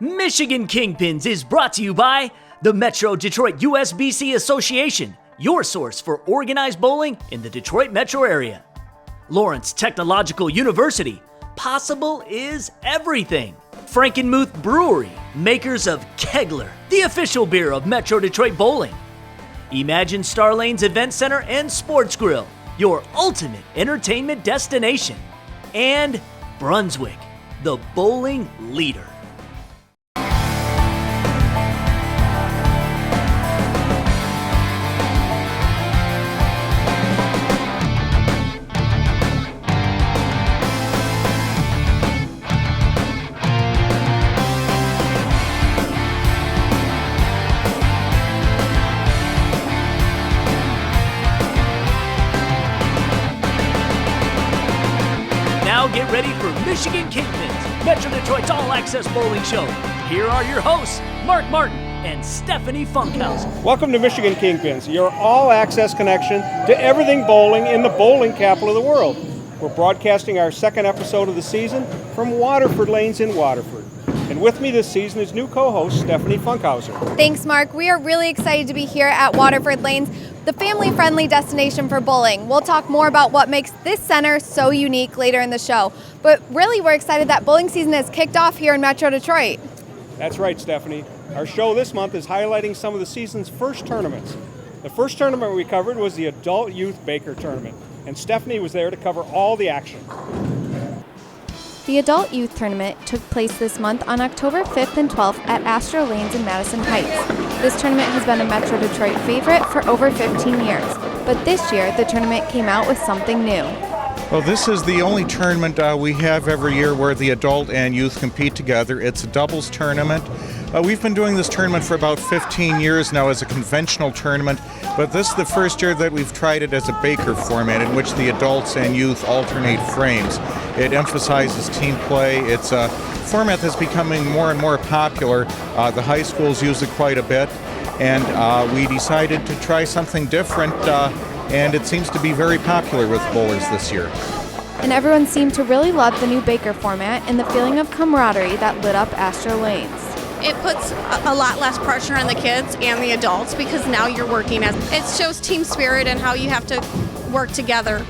Michigan Kingpins is brought to you by the Metro Detroit USBC Association, your source for organized bowling in the Detroit metro area. Lawrence Technological University, possible is everything. Frankenmuth Brewery, makers of Kegler, the official beer of Metro Detroit Bowling. Imagine Star Lanes Event Center and Sports Grill, your ultimate entertainment destination. And Brunswick, the bowling leader. Get ready for Michigan Kingpins, Metro Detroit's all-access bowling show. Here are your hosts, Mark Martin and Stephanie Funkhauser. Welcome to Michigan Kingpins, your all-access connection to everything bowling in the bowling capital of the world. We're broadcasting our second episode of the season from Waterford Lanes in Waterford. And with me this season is new co-host Stephanie Funkhauser. Thanks, Mark. We are really excited to be here at Waterford Lanes, the family-friendly destination for bowling. We'll talk more about what makes this center so unique later in the show. But really, we're excited that bowling season has kicked off here in Metro Detroit. That's right, Stephanie. Our show this month is highlighting some of the season's first tournaments. The first tournament we covered was the Adult Youth Baker Tournament, and Stephanie was there to cover all the action. The Adult Youth Tournament took place this month on October 5th and 12th at Astro Lanes in Madison Heights. This tournament has been a Metro Detroit favorite for over 15 years, but this year the tournament came out with something new. Well, this is the only tournament we have every year where the adult and youth compete together. It's a doubles tournament. We've been doing this tournament for about 15 years now as a conventional tournament, but this is the first year that we've tried it as a Baker format in which the adults and youth alternate frames. It emphasizes team play. It's a format that's becoming more and more popular. The high schools use it quite a bit, and we decided to try something different, and it seems to be very popular with bowlers this year. And everyone seemed to really love the new Baker format and the feeling of camaraderie that lit up Astro Lanes. It puts a lot less pressure on the kids and the adults because now you're working it shows team spirit and how you have to work together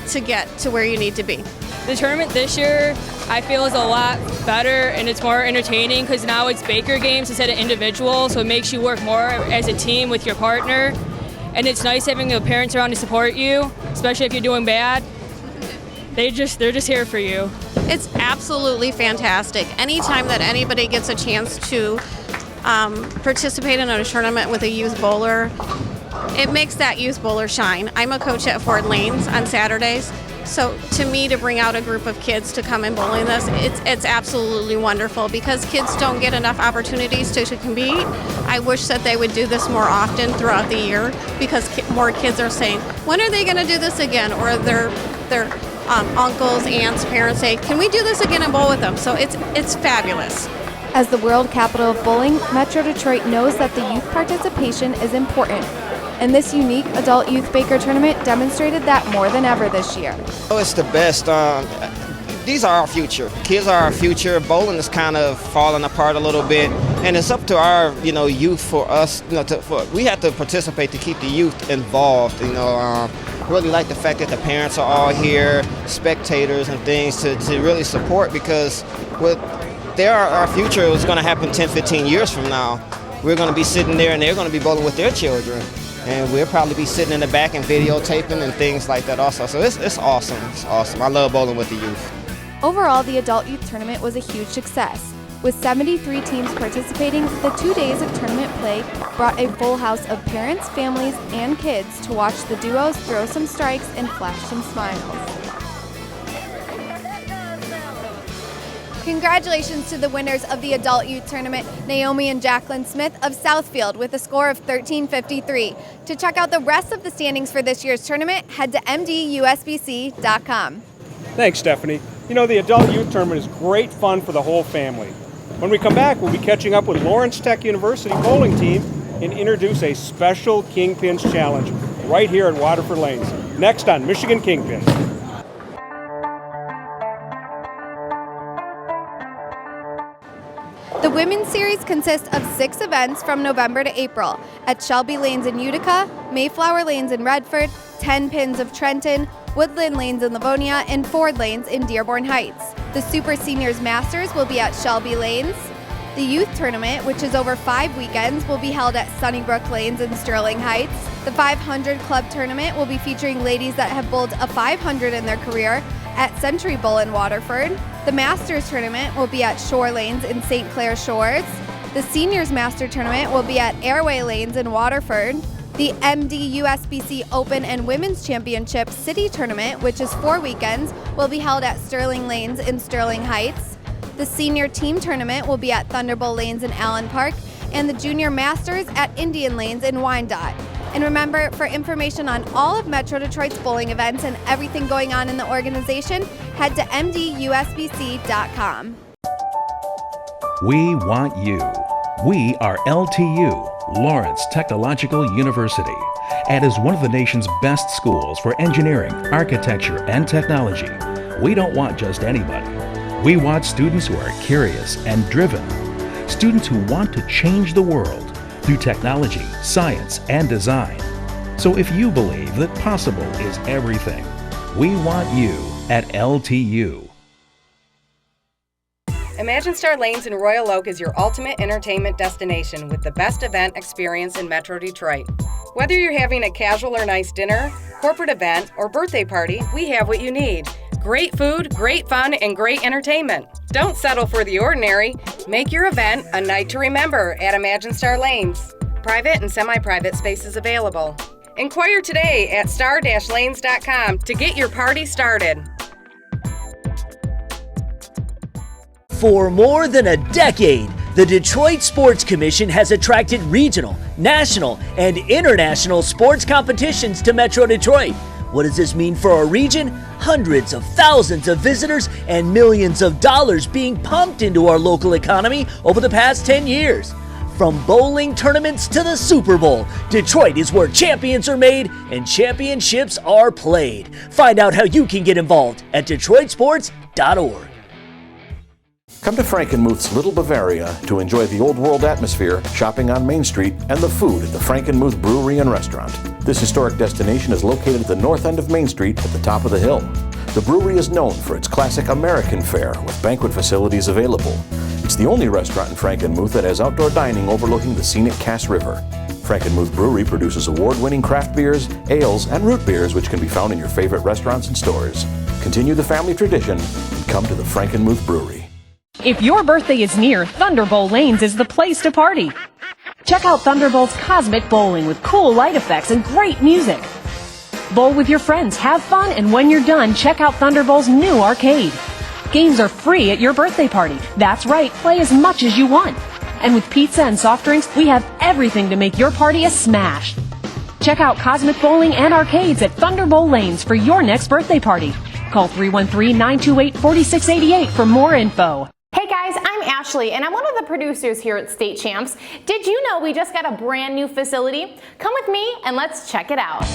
to get to where you need to be. The tournament this year I feel is a lot better and it's more entertaining because now it's Baker games instead of individual, so it makes you work more as a team with your partner. And it's nice having the parents around to support you, especially if you're doing bad. They're just here for you. It's absolutely fantastic. Anytime that anybody gets a chance to participate in a tournament with a youth bowler, it makes that youth bowler shine. I'm a coach at Ford Lanes on Saturdays, so to me to bring out a group of kids to come and bowling this, it's absolutely wonderful because kids don't get enough opportunities to compete. I wish that they would do this more often throughout the year because more kids are saying, when are they going to do this again? Or their uncles, aunts, parents say, can we do this again and bowl with them? So it's fabulous. As the world capital of bowling, Metro Detroit knows that the youth participation is important. And this unique Adult Youth Baker Tournament demonstrated that more than ever this year. Oh, it's the best. These are our future. Kids are our future. Bowling is kind of falling apart a little bit, and it's up to our, youth for us. We have to participate to keep the youth involved. Really like the fact that the parents are all here, spectators and things to really support because our future is going to happen 10, 15 years from now. We're going to be sitting there and they're going to be bowling with their children. And we'll probably be sitting in the back and videotaping and things like that also. So it's awesome. It's awesome. I love bowling with the youth. Overall, the Adult Youth Tournament was a huge success. With 73 teams participating, the 2 days of tournament play brought a full house of parents, families, and kids to watch the duos throw some strikes and flash some smiles. Congratulations to the winners of the Adult Youth Tournament, Naomi and Jacqueline Smith of Southfield with a score of 1353. To check out the rest of the standings for this year's tournament, head to mdusbc.com. Thanks, Stephanie. The Adult Youth Tournament is great fun for the whole family. When we come back, we'll be catching up with Lawrence Tech University bowling team and introduce a special Kingpins Challenge right here at Waterford Lanes. Next on Michigan Kingpins. The women's series consists of 6 events from November to April at Shelby Lanes in Utica, Mayflower Lanes in Redford, 10 Pins of Trenton, Woodland Lanes in Livonia, and Ford Lanes in Dearborn Heights. The Super Seniors Masters will be at Shelby Lanes. The Youth Tournament, which is over 5 weekends, will be held at Sunnybrook Lanes in Sterling Heights. The 500 Club Tournament will be featuring ladies that have bowled a 500 in their career at Century Bowl in Waterford. The Masters Tournament will be at Shore Lanes in St. Clair Shores. The Seniors Master Tournament will be at Airway Lanes in Waterford. The MD USBC Open and Women's Championship City Tournament, which is 4 weekends, will be held at Sterling Lanes in Sterling Heights. The Senior Team Tournament will be at Thunderbolt Lanes in Allen Park, and the Junior Masters at Indian Lanes in Wyandotte. And remember, for information on all of Metro Detroit's bowling events and everything going on in the organization, head to mdusbc.com. We want you. We are LTU, Lawrence Technological University, and is one of the nation's best schools for engineering, architecture, and technology. We don't want just anybody. We want students who are curious and driven, students who want to change the world through technology, science, and design. So if you believe that possible is everything, we want you at LTU. Imagine Star Lanes in Royal Oak is your ultimate entertainment destination with the best event experience in Metro Detroit. Whether you're having a casual or nice dinner, corporate event, or birthday party, we have what you need. Great food, great fun, and great entertainment. Don't settle for the ordinary. Make your event a night to remember at Imagine Star Lanes. Private and semi-private spaces available. Inquire today at star-lanes.com to get your party started. For more than a decade, the Detroit Sports Commission has attracted regional, national, and international sports competitions to Metro Detroit. What does this mean for our region? Hundreds of thousands of visitors and millions of dollars being pumped into our local economy over the past 10 years. From bowling tournaments to the Super Bowl, Detroit is where champions are made and championships are played. Find out how you can get involved at DetroitSports.org. Come to Frankenmuth's Little Bavaria to enjoy the old world atmosphere, shopping on Main Street, and the food at the Frankenmuth Brewery and Restaurant. This historic destination is located at the north end of Main Street at the top of the hill. The brewery is known for its classic American fare with banquet facilities available. It's the only restaurant in Frankenmuth that has outdoor dining overlooking the scenic Cass River. Frankenmuth Brewery produces award-winning craft beers, ales, and root beers which can be found in your favorite restaurants and stores. Continue the family tradition and come to the Frankenmuth Brewery. If your birthday is near, Thunderbolt Lanes is the place to party. Check out Thunderbolt's Cosmic Bowling with cool light effects and great music. Bowl with your friends, have fun, and when you're done, check out Thunderbolt's new arcade. Games are free at your birthday party. That's right, play as much as you want. And with pizza and soft drinks, we have everything to make your party a smash. Check out Cosmic Bowling and Arcades at Thunderbolt Lanes for your next birthday party. Call 313-928-4688 for more info. Hey guys, I'm Ashley and I'm one of the producers here at State Champs. Did you know we just got a brand new facility? Come with me and let's check it out.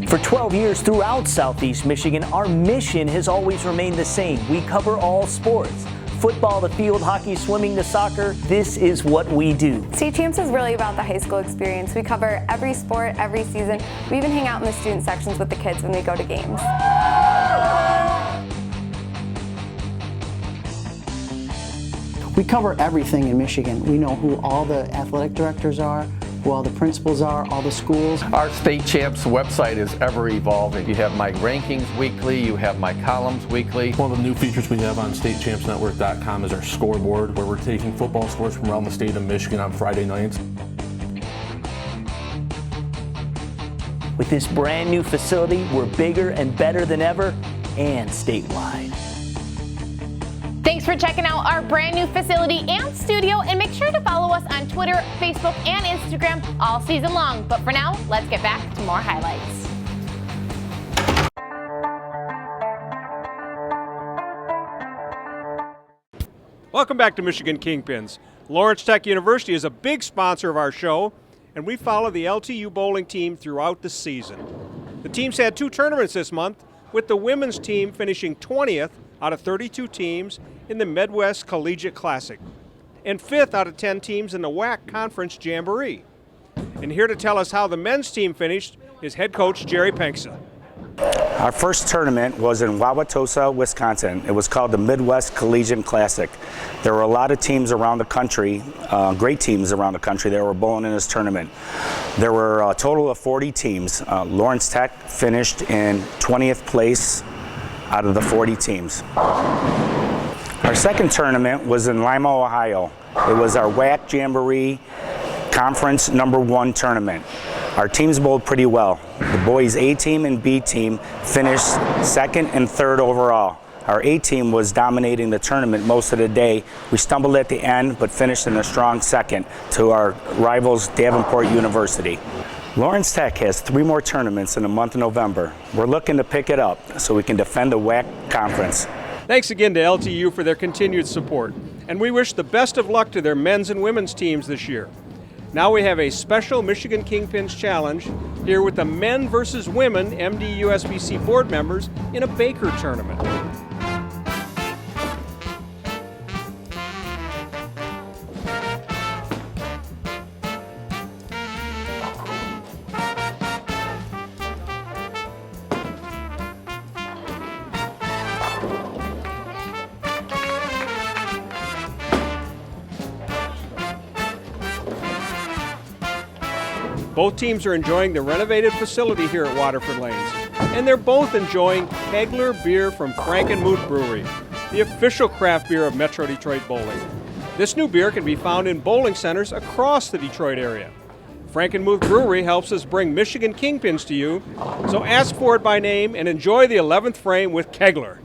For 12 years throughout Southeast Michigan, our mission has always remained the same. We cover all sports. Football, the field, hockey, swimming, the soccer, this is what we do. State Champs is really about the high school experience. We cover every sport, every season. We even hang out in the student sections with the kids when they go to games. We cover everything in Michigan. We know who all the athletic directors are, who all the principals are, all the schools. Our State Champs website is ever evolving. You have my rankings weekly, you have my columns weekly. One of the new features we have on statechampsnetwork.com is our scoreboard, where we're taking football scores from around the state of Michigan on Friday nights. With this brand new facility, we're bigger and better than ever and statewide. Thanks for checking out our brand new facility and studio, and make sure to follow us on Twitter, Facebook, and Instagram all season long. But for now, let's get back to more highlights. Welcome back to Michigan Kingpins. Lawrence Tech University is a big sponsor of our show, and we follow the LTU bowling team throughout the season. The teams had 2 tournaments this month. with the women's team finishing 20th out of 32 teams in the Midwest Collegiate Classic, and 5th out of 10 teams in the WAC Conference Jamboree. And here to tell us how the men's team finished is head coach Jerry Penksa. Our first tournament was in Wauwatosa, Wisconsin. It was called the Midwest Collegiate Classic. There were a lot of teams around the country, great teams around the country that were bowling in this tournament. There were a total of 40 teams. Lawrence Tech finished in 20th place out of the 40 teams. Our second tournament was in Lima, Ohio. It was our WAC Jamboree Conference #1 tournament. Our teams bowled pretty well. The boys A team and B team finished 2nd and 3rd overall. Our A team was dominating the tournament most of the day. We stumbled at the end, but finished in a strong 2nd to our rivals Davenport University. Lawrence Tech has 3 more tournaments in the month of November. We're looking to pick it up so we can defend the WAC conference. Thanks again to LTU for their continued support, and we wish the best of luck to their men's and women's teams this year. Now we have a special Michigan Kingpins Challenge here with the men versus women MD-USBC board members in a Baker tournament. Both teams are enjoying the renovated facility here at Waterford Lanes, and they're both enjoying Kegler beer from Frankenmuth Brewery, the official craft beer of Metro Detroit bowling. This new beer can be found in bowling centers across the Detroit area. Frankenmuth Brewery helps us bring Michigan Kingpins to you, so ask for it by name and enjoy the 11th frame with Kegler.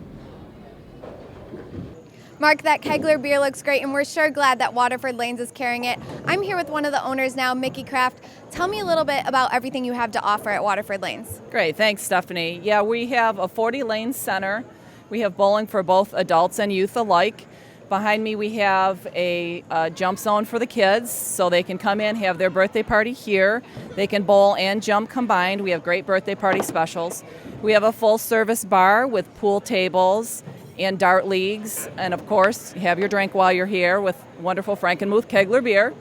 Mark, that Kegler beer looks great, and we're sure glad that Waterford Lanes is carrying it. I'm here with one of the owners now, Mickey Kraft. Tell me a little bit about everything you have to offer at Waterford Lanes. Great, thanks, Stephanie. Yeah, we have a 40-lane center. We have bowling for both adults and youth alike. Behind me, we have a jump zone for the kids, so they can come in, have their birthday party here. They can bowl and jump combined. We have great birthday party specials. We have a full-service bar with pool tables and dart leagues, and of course, have your drink while you're here with wonderful Frankenmuth Kegler beer.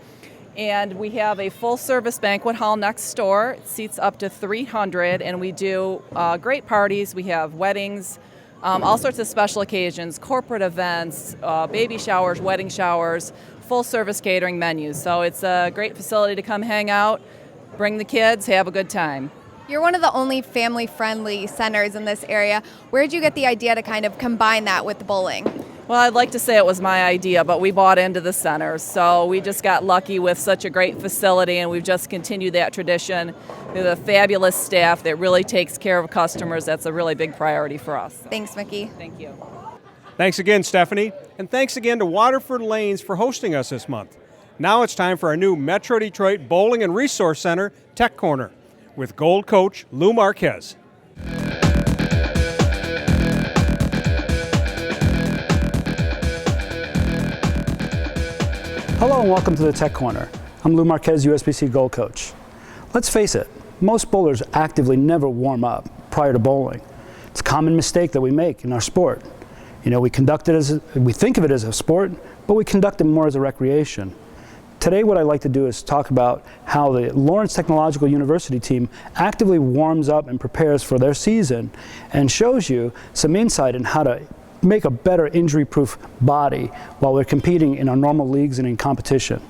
And we have a full-service banquet hall next door. It seats up to 300, and we do great parties. We have weddings, all sorts of special occasions, corporate events, baby showers, wedding showers, full-service catering menus. So it's a great facility to come hang out, bring the kids, have a good time. You're one of the only family-friendly centers in this area. Where did you get the idea to kind of combine that with bowling? Well, I'd like to say it was my idea, but we bought into the center. So we just got lucky with such a great facility, and we've just continued that tradition. We have a fabulous staff that really takes care of customers. That's a really big priority for us. Thanks, Mickey. Thank you. Thanks again, Stephanie, and thanks again to Waterford Lanes for hosting us this month. Now it's time for our new Metro Detroit Bowling and Resource Center Tech Corner with Gold Coach Lou Marquez. Hello and welcome to the Tech Corner. I'm Lou Marquez, USBC Gold Coach. Let's face it, most bowlers actively never warm up prior to bowling. It's a common mistake that we make in our sport. You know, we think of it as a sport, but we conduct it more as a recreation. Today what I'd like to do is talk about how the Lawrence Technological University team actively warms up and prepares for their season and shows you some insight in how to make a better injury-proof body while we're competing in our normal leagues and in competition.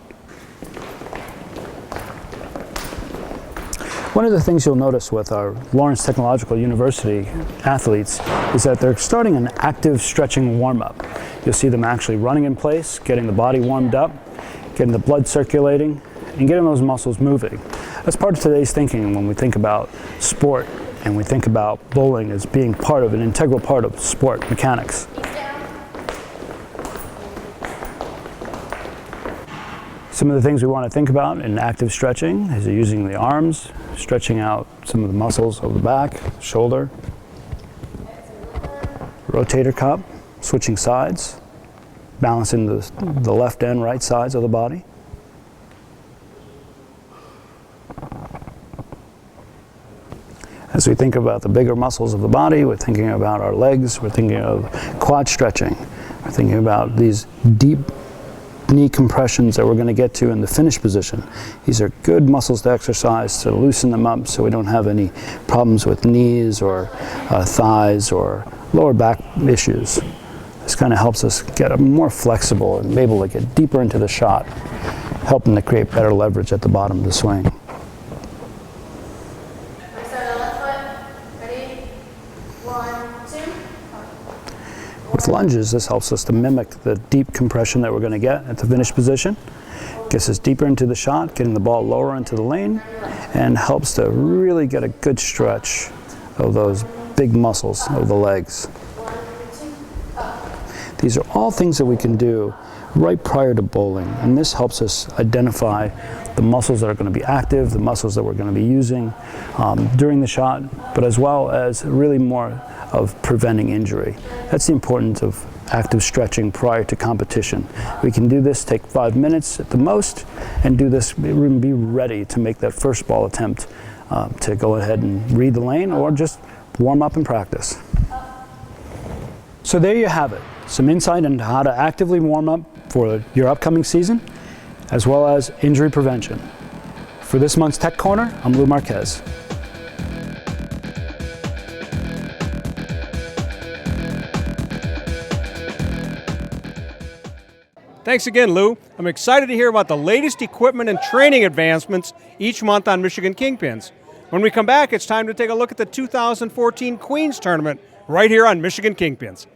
One of the things you'll notice with our Lawrence Technological University athletes is that they're starting an active stretching warm-up. You'll see them actually running in place, getting the body warmed up, getting the blood circulating, and getting those muscles moving. That's part of today's thinking when we think about sport and we think about bowling as being part of an integral part of sport mechanics. Some of the things we want to think about in active stretching is using the arms, stretching out some of the muscles of the back, shoulder, rotator cuff, switching sides, balancing the left and right sides of the body. As As we think about the bigger muscles of the body, we're thinking about our legs, we're thinking of quad stretching, we're thinking about these deep knee compressions that we're going to get to in the finish position. These are good muscles to exercise to loosen them up so we don't have any problems with knees or thighs or lower back issues. This kind of helps us get more flexible and able to get deeper into the shot, helping to create better leverage at the bottom of the swing. With lunges, this helps us to mimic the deep compression that we're going to get at the finish position. Gets us deeper into the shot, getting the ball lower into the lane, and helps to really get a good stretch of those big muscles of the legs. These are all things that we can do right prior to bowling, and this helps us identify the muscles that are going to be active, the muscles that we're going to be using during the shot, but as well as really more of preventing injury. That's the importance of active stretching prior to competition. We can do this, take 5 minutes at the most, and do this, be ready to make that first ball attempt to go ahead and read the lane or just warm up and practice. So there you have it, some insight into how to actively warm up for your upcoming season, as well as injury prevention. For this month's Tech Corner, I'm Lou Marquez. Thanks again, Lou. I'm excited to hear about the latest equipment and training advancements each month on Michigan Kingpins. When we come back, it's time to take a look at the 2014 Queens Tournament right here on Michigan Kingpins.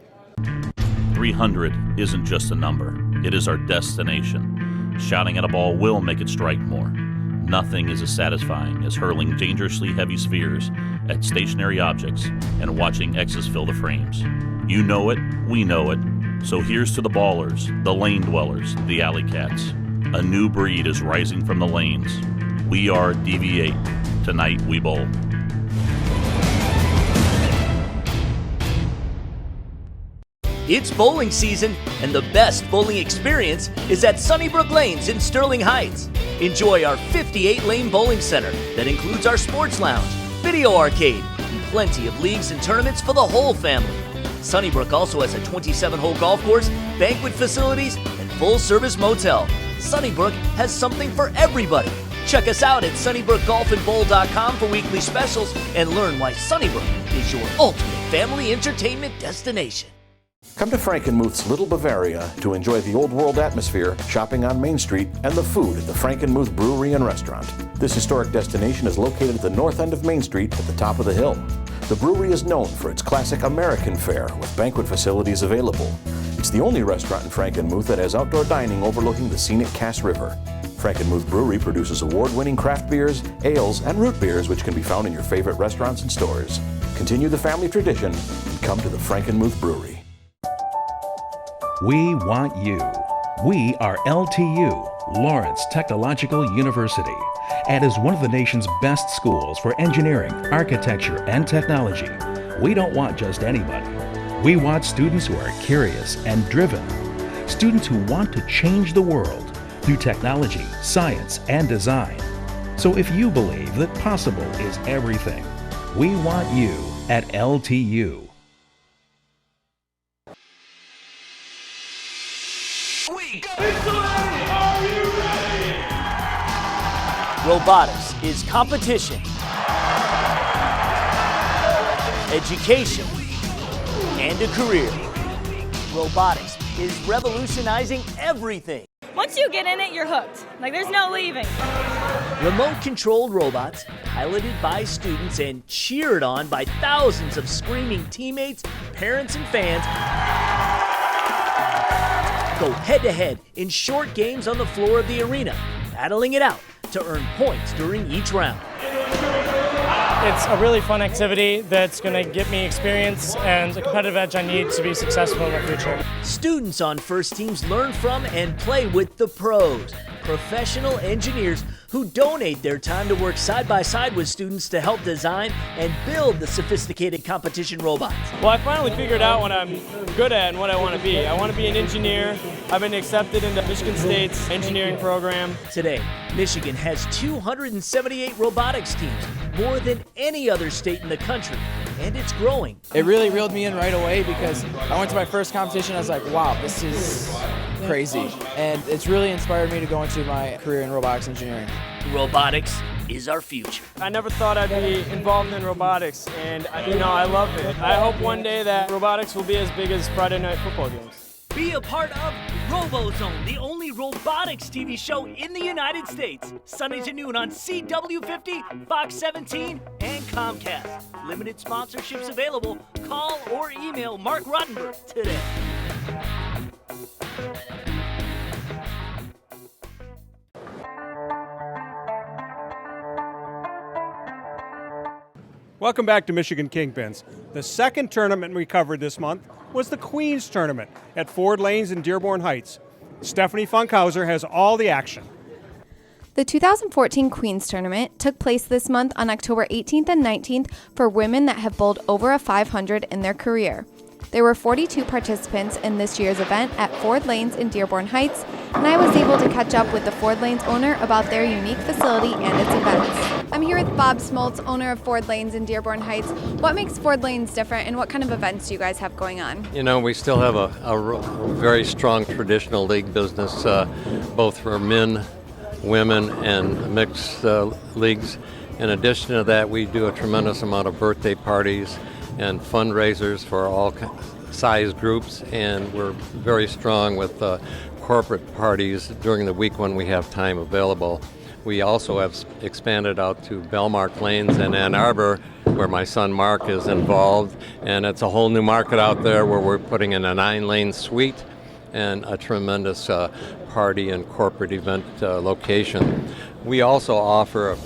300 isn't just a number, it is our destination. Shouting at a ball will make it strike more. Nothing is as satisfying as hurling dangerously heavy spheres at stationary objects and watching X's fill the frames. You know it, we know it. So here's to the ballers, the lane dwellers, the alley cats. A new breed is rising from the lanes. We are DV8. Tonight we bowl. It's bowling season, and the best bowling experience is at Sunnybrook Lanes in Sterling Heights. Enjoy our 58-lane bowling center that includes our sports lounge, video arcade, and plenty of leagues and tournaments for the whole family. Sunnybrook also has a 27-hole golf course, banquet facilities, and full-service motel. Sunnybrook has something for everybody. Check us out at sunnybrookgolfandbowl.com for weekly specials and learn why Sunnybrook is your ultimate family entertainment destination. Come to Frankenmuth's Little Bavaria to enjoy the old world atmosphere, shopping on Main Street, and the food at the Frankenmuth Brewery and Restaurant. This historic destination is located at the north end of Main Street at the top of the hill. The brewery is known for its classic American fare with banquet facilities available. It's the only restaurant in Frankenmuth that has outdoor dining overlooking the scenic Cass River. Frankenmuth Brewery produces award-winning craft beers, ales, and root beers which can be found in your favorite restaurants and stores. Continue the family tradition and come to the Frankenmuth Brewery. We want you. We are LTU, Lawrence Technological University, and is one of the nation's best schools for engineering, architecture, and technology. We don't want just anybody. We want students who are curious and driven, students who want to change the world through technology, science, and design. So if you believe that possible is everything, we want you at LTU. Robotics is competition, education, and a career. Robotics is revolutionizing everything. Once you get in it, you're hooked. Like, there's no leaving. Remote-controlled robots, piloted by students and cheered on by thousands of screaming teammates, parents, and fans, go head-to-head in short games on the floor of the arena, battling it out to earn points during each round. It's a really fun activity that's going to get me experience and a competitive edge I need to be successful in the future. Students on first teams learn from and play with the pros, professional engineers who donate their time to work side by side with students to help design and build the sophisticated competition robots. Well, I finally figured out what I'm good at and what I want to be. I want to be an engineer. I've been accepted into Michigan State's engineering program. Today, Michigan has 278 robotics teams, more than any other state in the country, and it's growing. It really reeled me in right away because I went to my first competition. I was like, wow, this is crazy. And it's really inspired me to go into my career in robotics engineering. Robotics is our future. I never thought I'd be involved in robotics, and I love it. I hope one day that robotics will be as big as Friday night football games. Be a part of RoboZone, the only robotics TV show in the United States. Sunday to noon on CW50, Fox 17, and Comcast. Limited sponsorships available. Call or email Mark Rottenberg today. Welcome back to Michigan Kingpins. The second tournament we covered this month was the Queens Tournament at Ford Lanes in Dearborn Heights. Stephanie Funkhauser has all the action. The 2014 Queens Tournament took place this month on October 18th and 19th for women that have bowled over a 500 in their career. There were 42 participants in this year's event at Ford Lanes in Dearborn Heights, and I was able to catch up with the Ford Lanes owner about their unique facility and its events. I'm here with Bob Smoltz, owner of Ford Lanes in Dearborn Heights. What makes Ford Lanes different, and what kind of events do you guys have going on? You know, we still have a very strong traditional league business, both for men, women, and mixed leagues. In addition to that, we do a tremendous amount of birthday parties and fundraisers for all size groups, and we're very strong with corporate parties during the week when we have time available. We also have expanded out to Belmark Lanes in Ann Arbor, where my son Mark is involved, and it's a whole new market out there where we're putting in a 9-lane suite and a tremendous party and corporate event location. We also offer a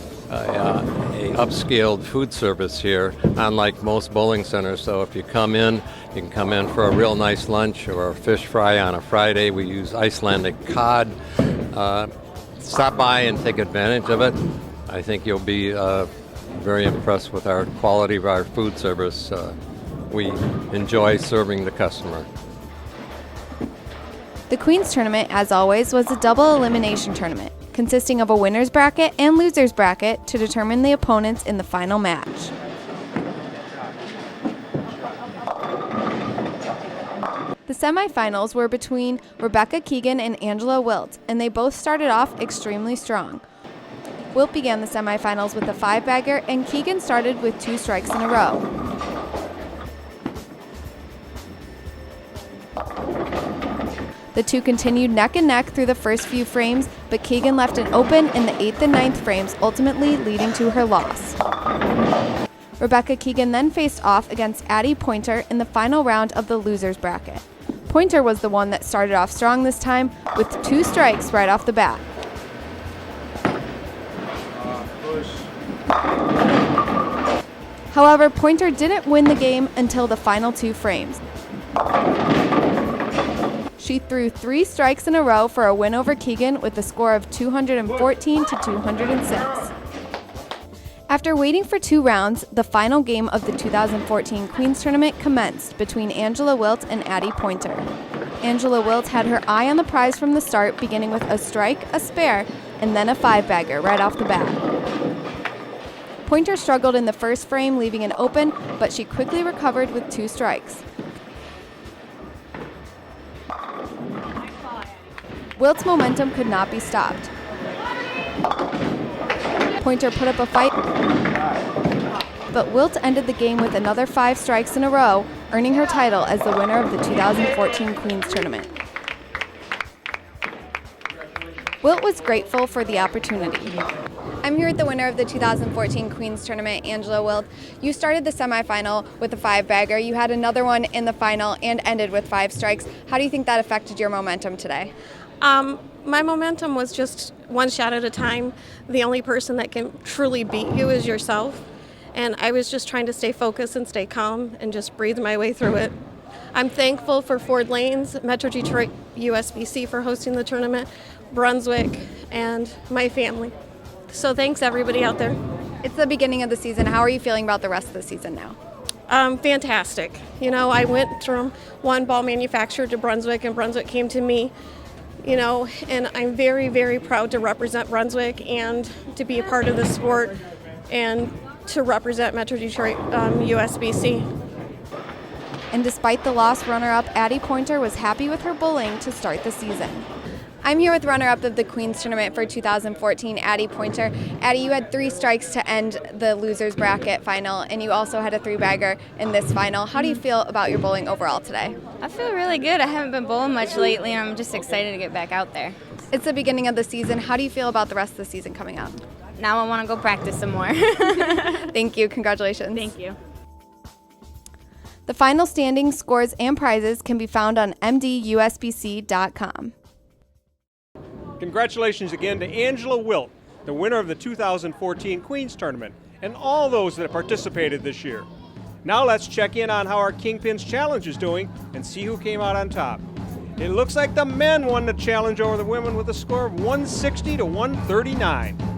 upscaled food service here, unlike most bowling centers. So if you come in, you can come in for a real nice lunch or a fish fry on a Friday. We use Icelandic cod. Stop by and take advantage of it. I think you'll be very impressed with our quality of our food service. We enjoy serving the customer. The Queens Tournament, as always, was a double elimination tournament, consisting of a winner's bracket and loser's bracket to determine the opponents in the final match. The semifinals were between Rebecca Keegan and Angela Wilt, and they both started off extremely strong. Wilt began the semifinals with a 5-bagger, and Keegan started with 2 strikes in a row. The two continued neck and neck through the first few frames, but Keegan left an open in the 8th and 9th frames, ultimately leading to her loss. Rebecca Keegan then faced off against Addie Pointer in the final round of the loser's bracket. Pointer was the one that started off strong this time, with 2 strikes right off the bat. However, Pointer didn't win the game until the final 2 frames. She threw 3 strikes in a row for a win over Keegan with a score of 214 to 206. After waiting for 2 rounds, the final game of the 2014 Queens Tournament commenced between Angela Wilt and Addie Pointer. Angela Wilt had her eye on the prize from the start, beginning with a strike, a spare, and then a 5-bagger right off the bat. Pointer struggled in the first frame, leaving an open, but she quickly recovered with 2 strikes. Wilt's momentum could not be stopped. Pointer put up a fight, but Wilt ended the game with another 5 strikes in a row, earning her title as the winner of the 2014 Queens Tournament. Wilt was grateful for the opportunity. I'm here with the winner of the 2014 Queens Tournament, Angela Wilt. You started the semifinal with a 5-bagger. You had another one in the final and ended with 5 strikes. How do you think that affected your momentum today? My momentum was just one shot at a time. The only person that can truly beat you is yourself. And I was just trying to stay focused and stay calm and just breathe my way through it. I'm thankful for Ford Lanes, Metro Detroit USBC for hosting the tournament, Brunswick, and my family. So thanks everybody out there. It's the beginning of the season. How are you feeling about the rest of the season now? Fantastic. I went from one ball manufacturer to Brunswick, and Brunswick came to me, and I'm very, very proud to represent Brunswick and to be a part of the sport and to represent Metro Detroit USBC. And despite the loss, runner-up Addie Pointer was happy with her bowling to start the season. I'm here with runner-up of the Queens Tournament for 2014, Addie Pointer. Addie, you had 3 strikes to end the losers bracket final, and you also had a 3-bagger in this final. How do you feel about your bowling overall today? I feel really good. I haven't been bowling much lately, and I'm just excited to get back out there. It's the beginning of the season. How do you feel about the rest of the season coming up? Now I want to go practice some more. Thank you. Congratulations. Thank you. The final standings, scores, and prizes can be found on mdusbc.com. Congratulations again to Angela Wilt, the winner of the 2014 Queens Tournament, and all those that participated this year. Now let's check in on how our Kingpins Challenge is doing and see who came out on top. It looks like the men won the challenge over the women with a score of 160 to 139.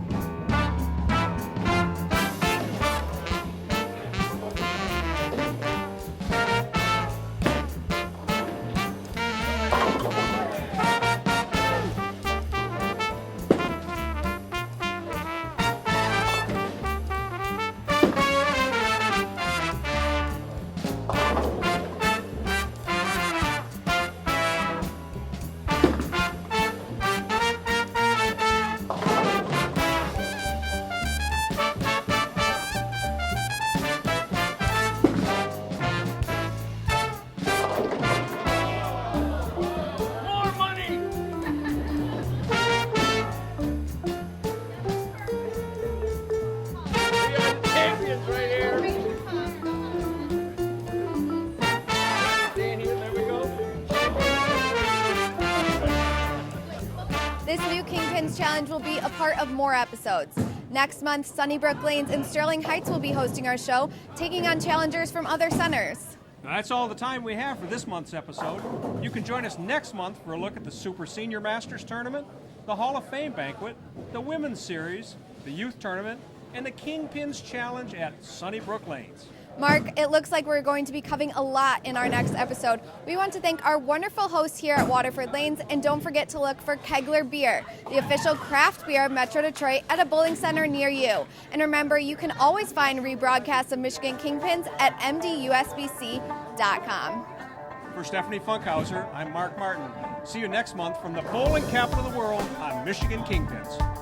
This new Kingpins Challenge will be a part of more episodes. Next month, Sunnybrook Lanes and Sterling Heights will be hosting our show, taking on challengers from other centers. Now, that's all the time we have for this month's episode. You can join us next month for a look at the Super Senior Masters Tournament, the Hall of Fame Banquet, the Women's Series, the Youth Tournament, and the Kingpins Challenge at Sunnybrook Lanes. Mark, it looks like we're going to be covering a lot in our next episode. We want to thank our wonderful hosts here at Waterford Lanes, and don't forget to look for Kegler Beer, the official craft beer of Metro Detroit, at a bowling center near you. And remember, you can always find rebroadcasts of Michigan Kingpins at mdusbc.com. For Stephanie Funkhauser, I'm Mark Martin. See you next month from the bowling capital of the world on Michigan Kingpins.